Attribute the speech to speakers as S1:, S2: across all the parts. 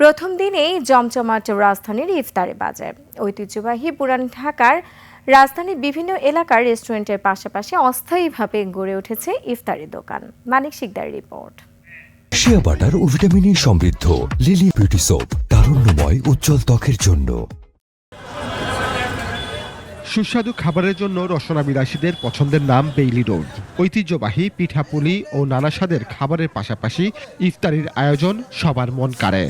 S1: প্রথম দিনেই জমজমাট রাজধানীর ইফতারি বাজার। ঐতিহ্যবাহী পুরান ঢাকার রাজধানীর বিভিন্ন এলাকার রেস্টুরেন্টের পাশাপাশি অস্থায়ীভাবে গড়ে উঠেছে ইফতারি দোকান। মানিক শিকদার রিপোর্ট।
S2: শিয়া বাটার ও ভিটামিন সমৃদ্ধ লিলি বিউটি সোপ, তারুণ্যময় উজ্জ্বল ত্বকের জন্য।
S3: সুস্বাদু খাবারের জন্য রসনাবিলাসীদের পছন্দের নাম বেইলি রোড। ঐতিহ্যবাহী পিঠাপুলি ও নানা স্বাদের খাবারের পাশাপাশি ইফতারির আয়োজন সবার মন কাড়ে।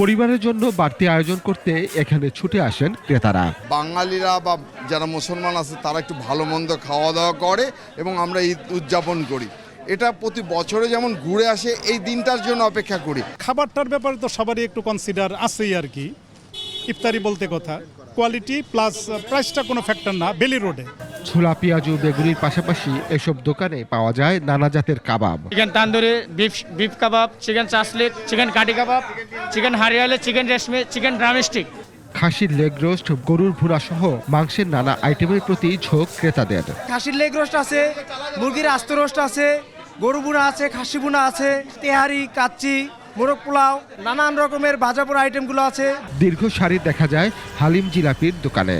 S3: পরিবারের জন্য বাড়তি আয়োজন করতে এখানে ছুটে আসেন ক্রেতারা।
S4: বাঙালিরা বা যারা মুসলমান আছে তারা একটু ভালো মন্দ খাওয়া দাওয়া করে এবং আমরা ঈদ উদযাপন করি। এটা প্রতি বছরে যেমন ঘুরে আসে, এই দিনটার জন্য অপেক্ষা করি।
S5: খাবারটার ব্যাপারে তো সবারই একটু কনসিডার আছেই আর কি। ইফতারি বলতে কথা, কোয়ালিটি প্লাস প্রাইসটা কোনো ফ্যাক্টর না। বেলি রোডে
S3: ছোলা পেঁয়াজু বেগুনির পাশাপাশি এসব দোকানে পাওয়া যায় নানা জাতের কাবাব।
S6: চিকেন তান্দুরি, বিফ কাবাব, চিকেন চাসলিক, চিকেন কাটি কাবাব, চিকেন হারিয়ালে, চিকেন রেশমি, চিকেন ড্রামস্টিক,
S3: খাসির লেগ রোস্ট, গরুর ভুনা সহ মাংসের নানা আইটেমের প্রতি ঝোঁক ক্রেতাদের।
S7: খাসির লেগ রোস্ট আছে, মুরগির আস্ত রোস্ট আছে, গরু বুনা আছে, খাসি বুনা আছে, তেহারি, কাচ্চি, মোরগ পোলাও, নানান রকমের ভাজা পোড়া আইটেমগুলো আছে।
S3: দীর্ঘ সারি দেখা যায় হালিম জিলাপির দোকানে।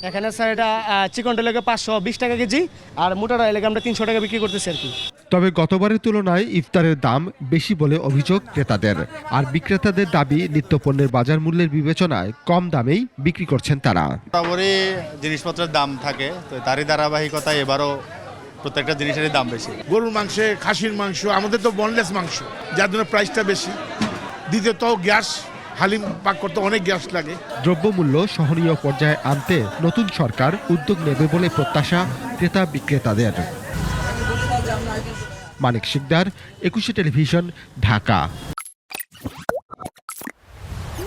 S7: এখানে স্যার এটা চিকনটা লেগে 520 টাকা কেজি, আর মোটাটা লেগে আমরা 300 টাকা বিক্রি করতেছি আর কি।
S3: তবে গতবারের তুলনায় ইফতারের দাম বেশি বলে অভিযোগ ক্রেতাদের। আর বিক্রেতাদের দাবি, নিত্যপণ্যের বাজার মূল্যের বিবেচনায় কম দামেই বিক্রি করছেন তারা।
S8: বরাবরই জিনিসপত্রের দাম থাকে, তো তারই ধারাবাহিকতায় এবারও প্রত্যেকটা জিনিসেরই দাম বেশি।
S9: গরুর মাংসে, খাসির মাংস, আমাদের তো বনলেস মাংস, যার জন্য প্রাইসটা বেশি। দ্বিতীয়ত গ্যাস, হালিম পাক করতে অনেক গ্যাস লাগে।
S3: দ্রব্যমূল্য সহনীয় পর্যায়ে আনতে নতুন সরকার উদ্যোগ নেবে বলে প্রত্যাশা ক্রেতা বিক্রেতাদের। মানিক শিকদার, 21 টেলিভিশন, ঢাকা।